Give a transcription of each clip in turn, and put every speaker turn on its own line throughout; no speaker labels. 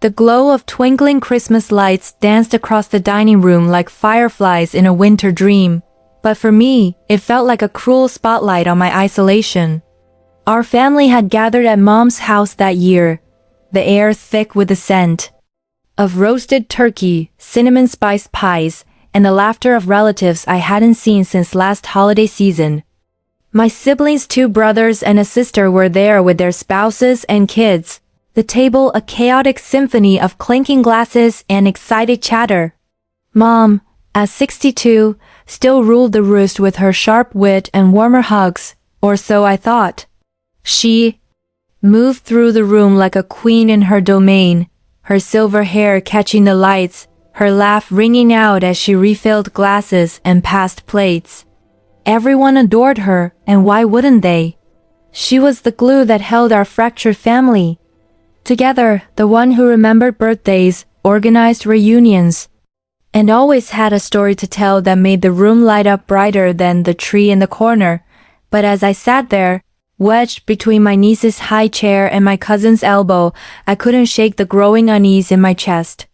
The glow of twinkling Christmas lights danced across the dining room like fireflies in a winter dream. But for me, it felt like a cruel spotlight on my isolation. Our family had gathered at Mom's house that year, the air thick with the scent of roasted turkey, cinnamon-spiced pies, and the laughter of relatives I hadn't seen since last holiday season. My siblings, 2 brothers and a sister, were there with their spouses and kids. The table a chaotic symphony of clinking glasses and excited chatter. Mom, at 62, still ruled the roost with her sharp wit and warmer hugs, or so I thought. She moved through the room like a queen in her domain, her silver hair catching the lights, her laugh ringing out as she refilled glasses and passed plates. Everyone adored her, and why wouldn't they? She was the glue that held our fractured family together, the one who remembered birthdays, organized reunions, and always had a story to tell that made the room light up brighter than the tree in the corner. But as I sat there, wedged between my niece's high chair and my cousin's elbow, I couldn't shake the growing unease in my chest.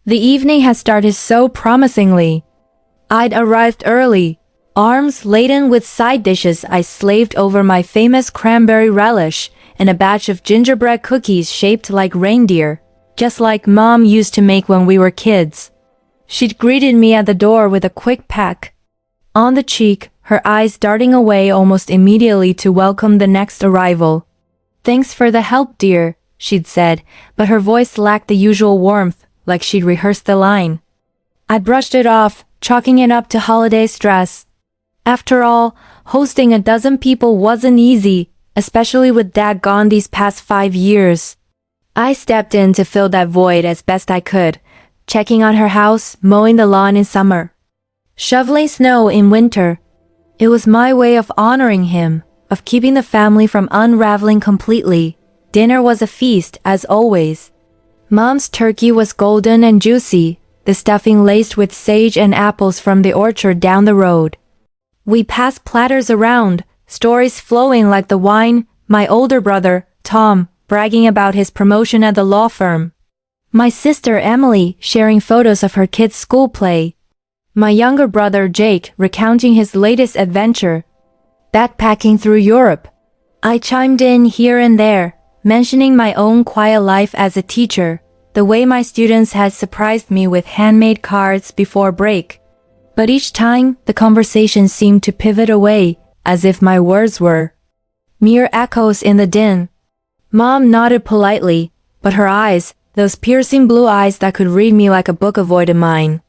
The evening had started so promisingly. I'd arrived early. Arms laden with side dishes, I slaved over my famous cranberry relish and a batch of gingerbread cookies shaped like reindeer, just like Mom used to make when we were kids. She'd greeted me at the door with a quick peck on the cheek, her eyes darting away almost immediately to welcome the next arrival. "Thanks for the help, dear," she'd said, but her voice lacked the usual warmth, like she'd rehearsed the line. I brushed it off, chalking it up to holiday stress. After all, hosting a dozen people wasn't easy, especially with Dad gone these past 5 years. I stepped in to fill that void as best I could, checking on her house, mowing the lawn in summer, shoveling snow in winter. It was my way of honoring him, of keeping the family from unraveling completely. Dinner was a feast, as always. Mom's turkey was golden and juicy, the stuffing laced with sage and apples from the orchard down the road. We passed platters around, stories flowing like the wine, my older brother, Tom, bragging about his promotion at the law firm. My sister Emily sharing photos of her kids' school play. My younger brother Jake recounting his latest adventure, backpacking through Europe. I chimed in here and there, mentioning my own quiet life as a teacher, the way my students had surprised me with handmade cards before break. But each time, the conversation seemed to pivot away, as if my words were mere echoes in the din. Mom nodded politely, but her eyes, those piercing blue eyes that could read me like a book, avoided mine.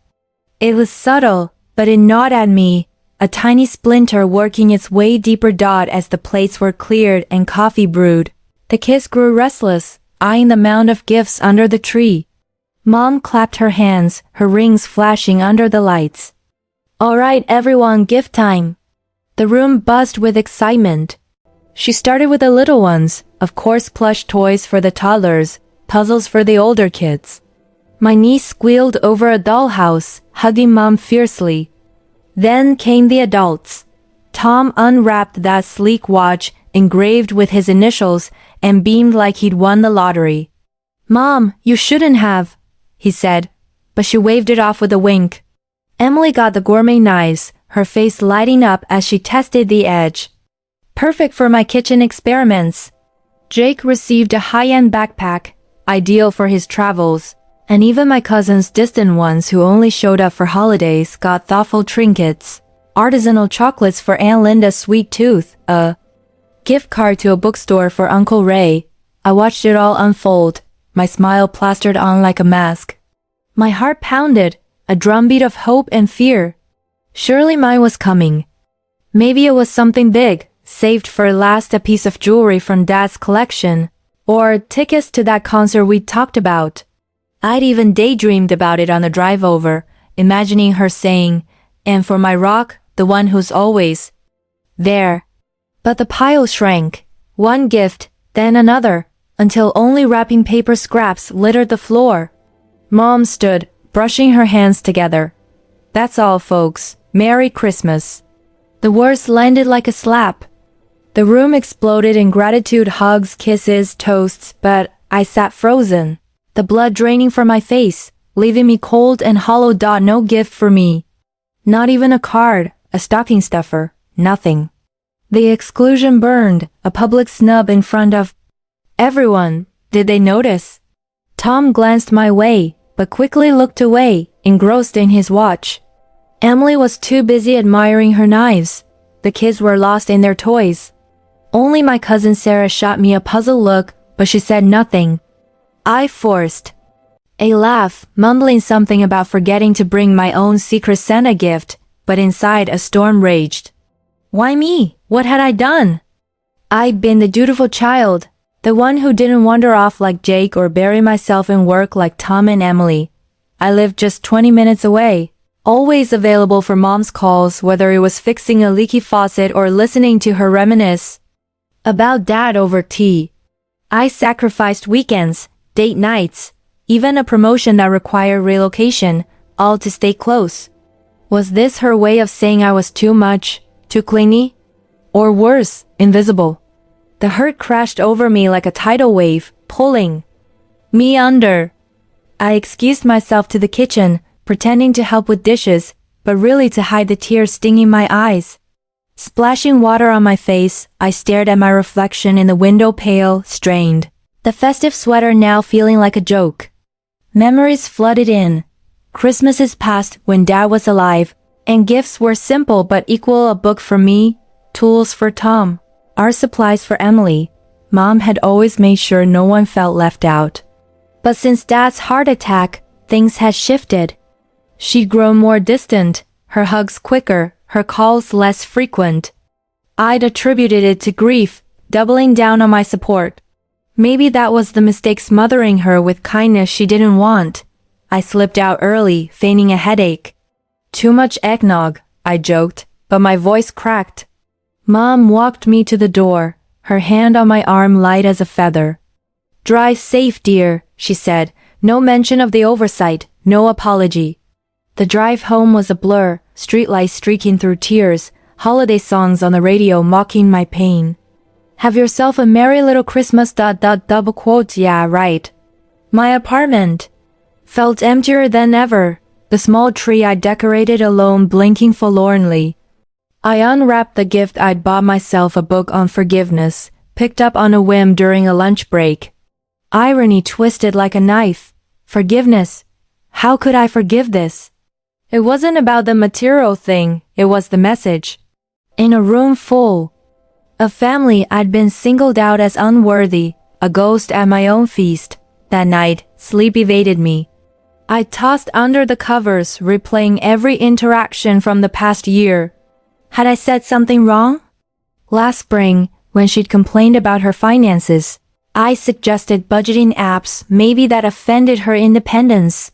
It was subtle, but it gnawed at me, a tiny splinter working its way deeper dot as the plates were cleared and coffee brewed. The kids grew restless, eyeing the mound of gifts under the tree. Mom clapped her hands, her rings flashing under the lights. "All right, everyone, gift time." The room buzzed with excitement. She started with the little ones, of course plush toys for the toddlers, puzzles for the older kids. My niece squealed over a dollhouse, hugging Mom fiercely. Then came the adults. Tom unwrapped that sleek watch, engraved with his initials, and beamed like he'd won the lottery. "Mom, you shouldn't have," he said, but she waved it off with a wink. Emily got the gourmet knives, her face lighting up as she tested the edge. Perfect for my kitchen experiments. Jake received a high-end backpack, ideal for his travels, and even my cousins, distant ones who only showed up for holidays, got thoughtful trinkets, artisanal chocolates for Aunt Linda's sweet tooth, a gift card to a bookstore for Uncle Ray. I watched it all unfold, my smile plastered on like a mask. My heart pounded, a drumbeat of hope and fear. Surely mine was coming. Maybe it was something big, saved for last, a piece of jewelry from Dad's collection, or tickets to that concert we talked about. I'd even daydreamed about it on the drive over, imagining her saying, "And for my rock, the one who's always there." But the pile shrank, one gift, then another, until only wrapping paper scraps littered the floor. Mom stood, brushing her hands together. "That's all, folks. Merry Christmas." The words landed like a slap. The room exploded in gratitude, hugs, kisses, toasts, but I sat frozen. the blood draining from my face, leaving me cold and hollow. No gift for me. Not even a card, a stocking stuffer, nothing. The exclusion burned, a public snub in front of everyone. Did they notice? Tom glanced my way, but quickly looked away, engrossed in his watch. Emily was too busy admiring her knives. The kids were lost in their toys. Only my cousin Sarah shot me a puzzled look, but she said nothing. I forced a laugh, mumbling something about forgetting to bring my own secret Santa gift, but inside a storm raged. Why me? What had I done? I'd been the dutiful child, the one who didn't wander off like Jake or bury myself in work like Tom and Emily. I lived just 20 minutes away, always available for mom's calls, whether it was fixing a leaky faucet or listening to her reminisce about dad over tea. I sacrificed weekends, date nights, even a promotion that required relocation, all to stay close. Was this her way of saying I was too much, too clingy? Or worse, invisible? The hurt crashed over me like a tidal wave, pulling me under. I excused myself to the kitchen, pretending to help with dishes, but really to hide the tears stinging my eyes. Splashing water on my face, I stared at my reflection in the window, pale, strained. The festive sweater now feeling like a joke. Memories flooded in. Christmases passed when Dad was alive, and gifts were simple but equal: a book for me, tools for Tom, art supplies for Emily. Mom had always made sure no one felt left out. But since Dad's heart attack, things had shifted. She'd grown more distant, her hugs quicker, her calls less frequent. I'd attributed it to grief, doubling down on my support. Maybe that was the mistake, smothering her with kindness she didn't want. I slipped out early, feigning a headache. Too much eggnog, I joked, but my voice cracked. Mom walked me to the door, her hand on my arm light as a feather. Drive safe, dear, she said. No mention of the oversight, no apology. The drive home was a blur, streetlights streaking through tears, holiday songs on the radio mocking my pain. Have yourself a merry little Christmas. Double quotes. Yeah, right. My apartment felt emptier than ever, the small tree I decorated alone blinking forlornly. I unwrapped the gift I'd bought myself, a book on forgiveness, picked up on a whim during a lunch break. Irony twisted like a knife. Forgiveness. How could I forgive this? It wasn't about the material thing, it was the message. In a room full of family, I'd been singled out as unworthy, a ghost at my own feast. That night, sleep evaded me. I tossed under the covers, replaying every interaction from the past year. Had I said something wrong? Last spring, when she'd complained about her finances, I suggested budgeting apps. Maybe that offended her independence.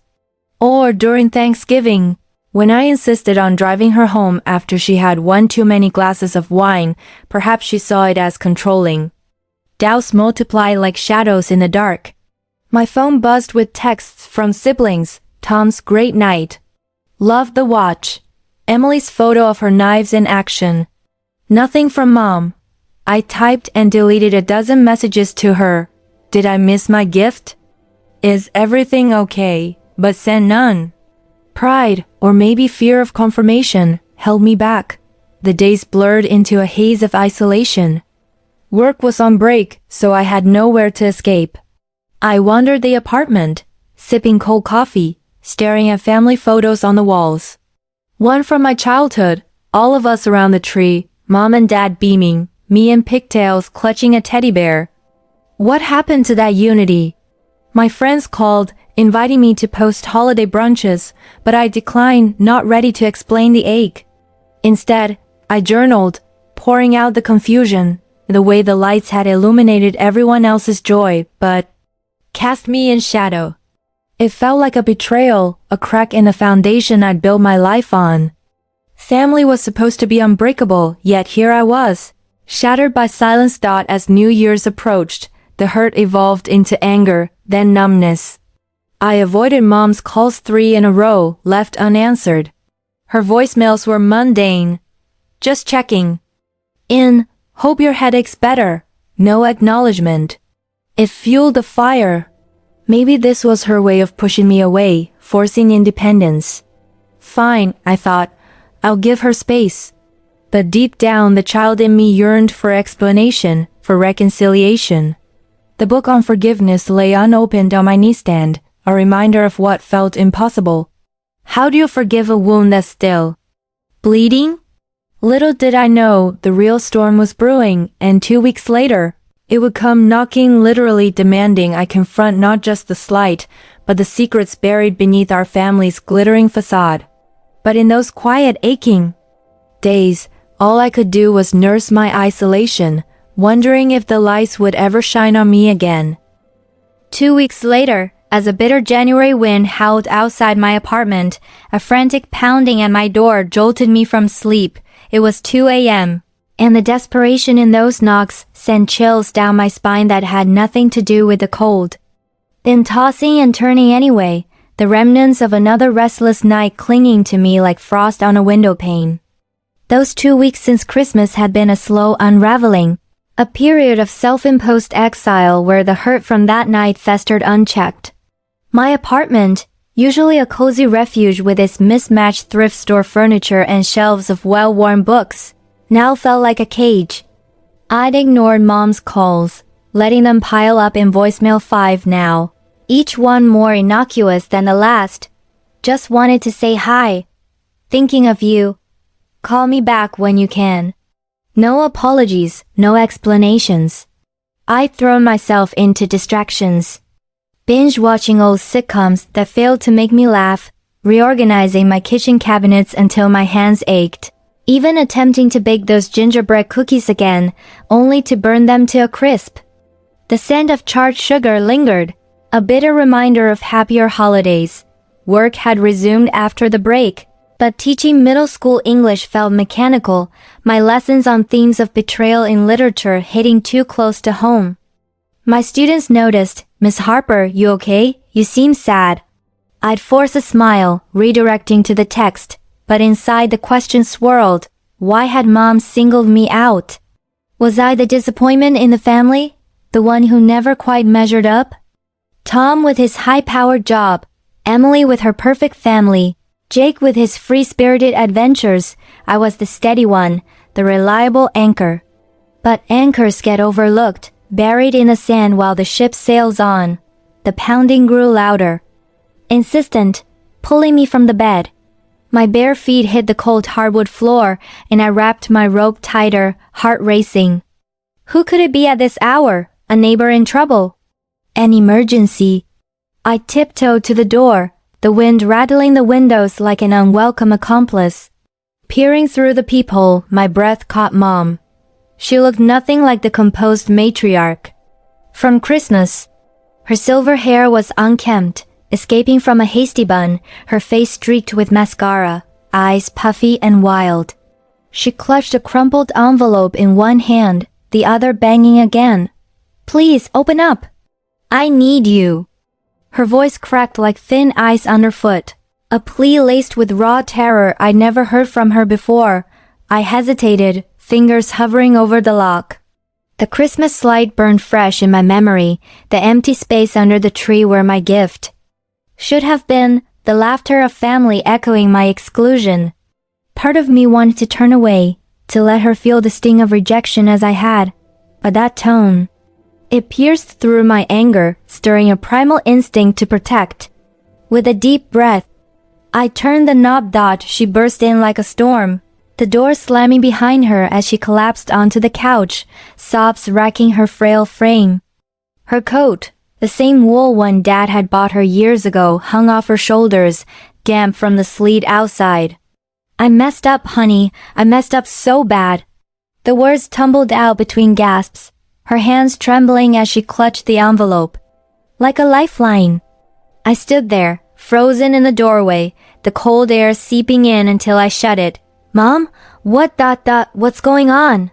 Or during Thanksgiving, when I insisted on driving her home after she had one too many glasses of wine, perhaps she saw it as controlling. Doubts multiply like shadows in the dark. My phone buzzed with texts from siblings. Tom's great night. Loved the watch. Emily's photo of her knives in action. Nothing from Mom. I typed and deleted a dozen messages to her. Did I miss my gift? Is everything okay? But sent none. Pride, or maybe fear of confirmation, held me back. The days blurred into a haze of isolation. Work was on break, so I had nowhere to escape. I wandered the apartment, sipping cold coffee, staring at family photos on the walls. One from my childhood, all of us around the tree, Mom and Dad beaming, me in pigtails clutching a teddy bear. What happened to that unity? My friends called, inviting me to post-holiday brunches, but I declined, not ready to explain the ache. Instead, I journaled, pouring out the confusion, the way the lights had illuminated everyone else's joy, but cast me in shadow. It felt like a betrayal, a crack in the foundation I'd built my life on. Family was supposed to be unbreakable, yet here I was, shattered by silence. As New Year's approached, the hurt evolved into anger, then numbness. I avoided Mom's calls 3 in a row, left unanswered. Her voicemails were mundane. Just checking in, hope your headache's better. No acknowledgement. It fueled the fire. Maybe this was her way of pushing me away, forcing independence. Fine, I thought. I'll give her space. But deep down, the child in me yearned for explanation, for reconciliation. The book on forgiveness lay unopened on my nightstand, a reminder of what felt impossible. How do you forgive a wound that's still bleeding? Little did I know the real storm was brewing, and 2 weeks later, it would come knocking, literally demanding I confront not just the slight, but the secrets buried beneath our family's glittering facade. But in those quiet, aching days, all I could do was nurse my isolation, wondering if the lights would ever shine on me again. 2 weeks later, as a bitter January wind howled outside my apartment, a frantic pounding at my door jolted me from sleep. It was 2 a.m., and the desperation in those knocks sent chills down my spine that had nothing to do with the cold. Then tossing and turning anyway, the remnants of another restless night clinging to me like frost on a window pane. Those 2 weeks since Christmas had been a slow unraveling, a period of self-imposed exile where the hurt from that night festered unchecked. My apartment, usually a cozy refuge with its mismatched thrift store furniture and shelves of well-worn books, now felt like a cage. I'd ignored Mom's calls, letting them pile up in voicemail 5 now, each one more innocuous than the last. Just wanted to say hi. Thinking of you. Call me back when you can. No apologies, no explanations. I'd thrown myself into distractions. Binge-watching old sitcoms that failed to make me laugh, reorganizing my kitchen cabinets until my hands ached, even attempting to bake those gingerbread cookies again, only to burn them to a crisp. The scent of charred sugar lingered, a bitter reminder of happier holidays. Work had resumed after the break, but teaching middle school English felt mechanical, my lessons on themes of betrayal in literature hitting too close to home. My students noticed, "Miss Harper, you okay? You seem sad." I'd force a smile, redirecting to the text, but inside the question swirled, why had Mom singled me out? Was I the disappointment in the family? The one who never quite measured up? Tom with his high-powered job, Emily with her perfect family, Jake with his free-spirited adventures, I was the steady one, the reliable anchor. But anchors get overlooked, buried in the sand while the ship sails on. The pounding grew louder, insistent, pulling me from the bed. My bare feet hit the cold hardwood floor, and I wrapped my rope tighter, heart racing. Who could it be at this hour? A neighbor in trouble? An emergency? I tiptoed to the door, the wind rattling the windows like an unwelcome accomplice. Peering through the peephole, my breath caught Mom. She looked nothing like the composed matriarch from Christmas. Her silver hair was unkempt, escaping from a hasty bun, her face streaked with mascara, eyes puffy and wild. She clutched a crumpled envelope in one hand, the other banging again. "Please, open up. I need you." Her voice cracked like thin ice underfoot, a plea laced with raw terror I'd never heard from her before. I hesitated, fingers hovering over the lock. The Christmas light burned fresh in my memory, the empty space under the tree where my gift should have been, the laughter of family echoing my exclusion. Part of me wanted to turn away, to let her feel the sting of rejection as I had, but that tone, it pierced through my anger, stirring a primal instinct to protect. With a deep breath, I turned the knob. She burst in like a storm, the door slamming behind her as she collapsed onto the couch, sobs racking her frail frame. Her coat, the same wool one Dad had bought her years ago, hung off her shoulders, damp from the sleet outside. "I messed up, honey. I messed up so bad." The words tumbled out between gasps, her hands trembling as she clutched the envelope. Like a lifeline. I stood there, frozen in the doorway, the cold air seeping in until I shut it. "Mom, what's going on?"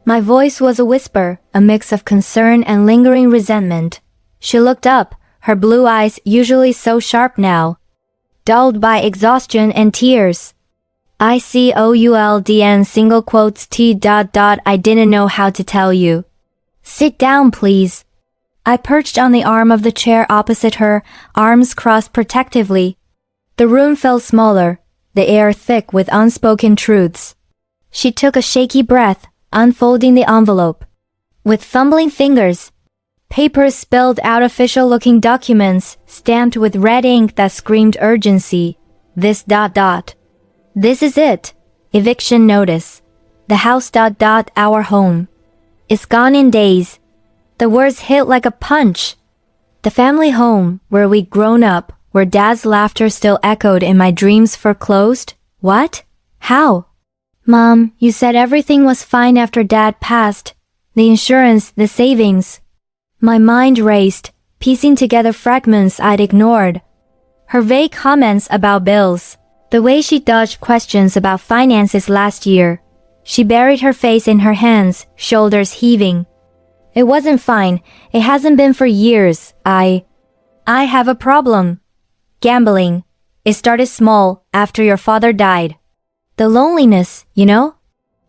My voice was a whisper, a mix of concern and lingering resentment. She looked up, her blue eyes, usually so sharp now, dulled by exhaustion and tears. "ICOULDN single quotes T. I didn't know how to tell you." "Sit down, please." I perched on the arm of the chair opposite her, arms crossed protectively. The room felt smaller, the air thick with unspoken truths. She took a shaky breath, unfolding the envelope. With fumbling fingers, papers spilled out official-looking documents, stamped with red ink that screamed urgency. This ... This is it. Eviction notice. The house ... our home. It's gone in days. The words hit like a punch. The family home, where we'd grown up, where Dad's laughter still echoed in my dreams, foreclosed? What? How? Mom, you said everything was fine after Dad passed. The insurance, the savings. My mind raced, piecing together fragments I'd ignored. Her vague comments about bills. The way she dodged questions about finances last year. She buried her face in her hands, shoulders heaving. It wasn't fine. It hasn't been for years. I have a problem. Gambling. It started small, after your father died. The loneliness, you know?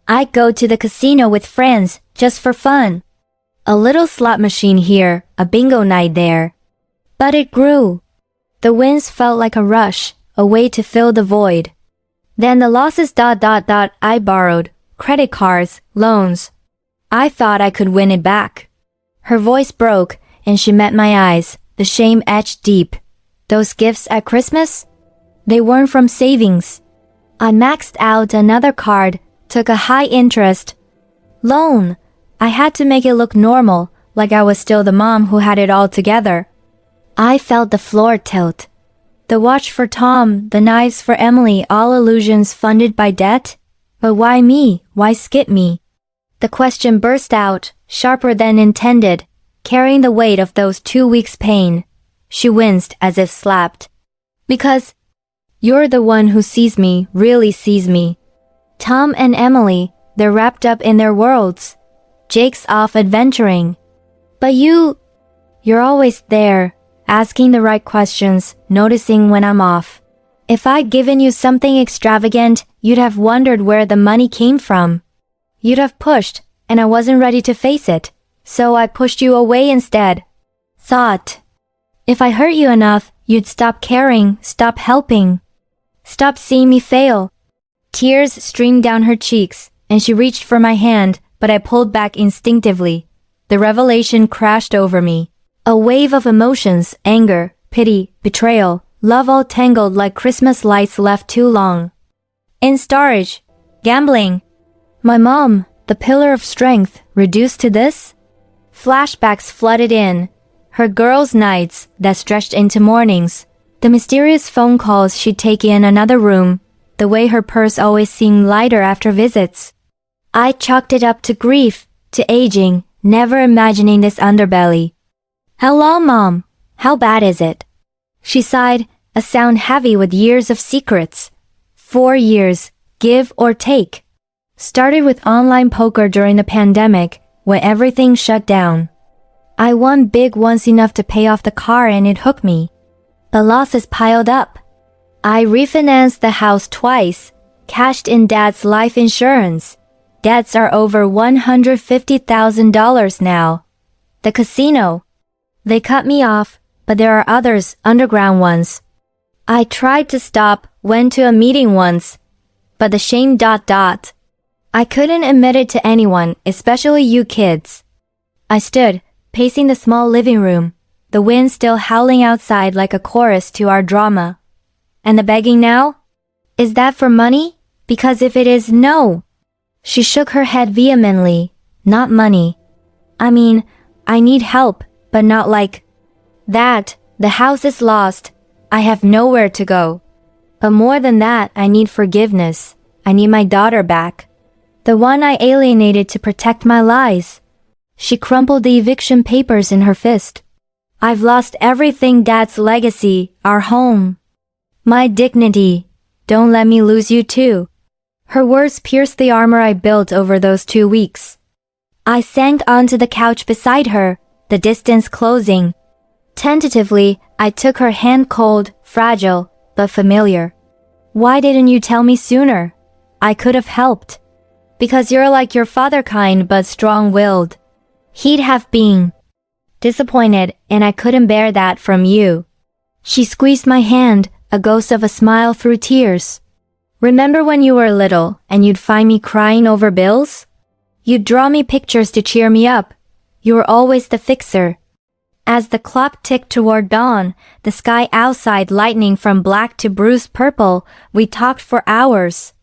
I'd go to the casino with friends, just for fun. A little slot machine here, a bingo night there. But it grew. The wins felt like a rush, a way to fill the void. Then the losses ... I borrowed, credit cards, loans. I thought I could win it back. Her voice broke, and she met my eyes, the shame etched deep. Those gifts at Christmas? They weren't from savings. I maxed out another card, took a high-interest loan. I had to make it look normal, like I was still the mom who had it all together. I felt the floor tilt. The watch for Tom, the knives for Emily, all illusions funded by debt? But why me? Why skip me? The question burst out, sharper than intended, carrying the weight of those 2 weeks' pain. She winced as if slapped. Because you're the one who sees me, really sees me. Tom and Emily, they're wrapped up in their worlds. Jake's off adventuring. But you're always there, asking the right questions, noticing when I'm off. If I'd given you something extravagant, you'd have wondered where the money came from. You'd have pushed, and I wasn't ready to face it, so I pushed you away instead. Thought, if I hurt you enough, you'd stop caring, stop helping. Stop seeing me fail. Tears streamed down her cheeks, and she reached for my hand, but I pulled back instinctively. The revelation crashed over me. A wave of emotions, anger, pity, betrayal, love all tangled like Christmas lights left too long. In storage. Gambling. My mom, the pillar of strength, reduced to this? Flashbacks flooded in. Her girls' nights that stretched into mornings. The mysterious phone calls she'd take in another room. The way her purse always seemed lighter after visits. I chalked it up to grief, to aging, never imagining this underbelly. How long, Mom? How bad is it? She sighed, a sound heavy with years of secrets. 4 years, give or take. Started with online poker during the pandemic, when everything shut down. I won big once, enough to pay off the car, and it hooked me. But losses piled up. I refinanced the house twice, cashed in Dad's life insurance. Debts are over $150,000 now. The casino. They cut me off, but there are others, underground ones. I tried to stop, went to a meeting once, but the shame ... I couldn't admit it to anyone, especially you kids. I stood, pacing the small living room, the wind still howling outside like a chorus to our drama. And the begging now? Is that for money? Because if it is, no. She shook her head vehemently. Not money. I mean, I need help, but not like that. The house is lost. I have nowhere to go. But more than that, I need forgiveness. I need my daughter back. The one I alienated to protect my lies. She crumpled the eviction papers in her fist. I've lost everything, Dad's legacy, our home. My dignity. Don't let me lose you too. Her words pierced the armor I built over those 2 weeks. I sank onto the couch beside her, the distance closing. Tentatively, I took her hand, cold, fragile, but familiar. Why didn't you tell me sooner? I could have helped. Because you're like your father, kind but strong-willed. He'd have been disappointed, and I couldn't bear that from you. She squeezed my hand, a ghost of a smile through tears. Remember when you were little, and you'd find me crying over bills? You'd draw me pictures to cheer me up. You were always the fixer. As the clock ticked toward dawn, the sky outside lightening from black to bruised purple, we talked for hours,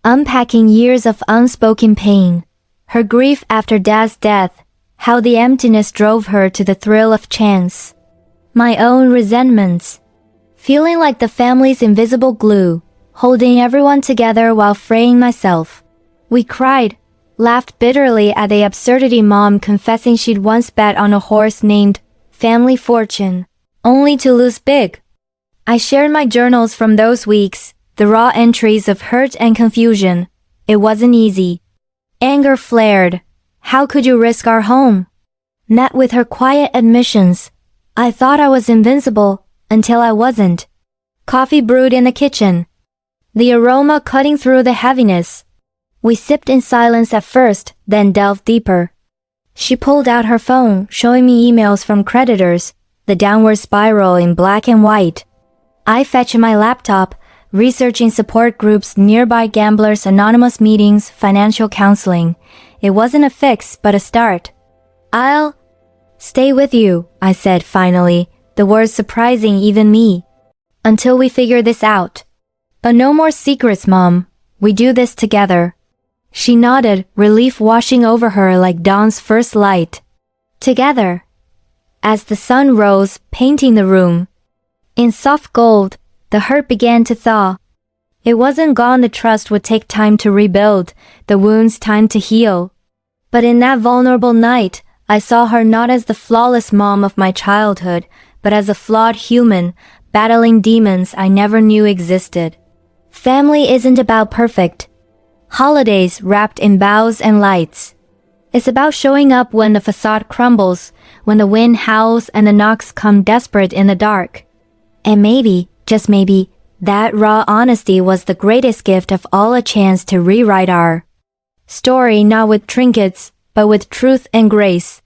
unpacking years of unspoken pain. Her grief after Dad's death, how the emptiness drove her to the thrill of chance. My own resentments. Feeling like the family's invisible glue, holding everyone together while fraying myself. We cried, laughed bitterly at the absurdity, Mom confessing she'd once bet on a horse named Family Fortune, only to lose big. I shared my journals from those weeks, the raw entries of hurt and confusion. It wasn't easy. Anger flared. How could you risk our home? Met with her quiet admissions. I thought I was invincible, until I wasn't. Coffee brewed in the kitchen, the aroma cutting through the heaviness. We sipped in silence at first, then delved deeper. She pulled out her phone, showing me emails from creditors, the downward spiral in black and white. I fetched my laptop, researching support groups, nearby gamblers, anonymous meetings, financial counseling. It wasn't a fix, but a start. I'll stay with you, I said finally, the words surprising even me. Until we figure this out. But no more secrets, Mom. We do this together. She nodded, relief washing over her like dawn's first light. Together. As the sun rose, painting the room in soft gold, the hurt began to thaw. It wasn't gone. The trust would take time to rebuild, the wounds time to heal. But in that vulnerable night, I saw her not as the flawless mom of my childhood, but as a flawed human, battling demons I never knew existed. Family isn't about perfect holidays wrapped in boughs and lights. It's about showing up when the facade crumbles, when the wind howls and the knocks come desperate in the dark. And maybe, just maybe, that raw honesty was the greatest gift of all, a chance to rewrite our story, not with trinkets, but with truth and grace.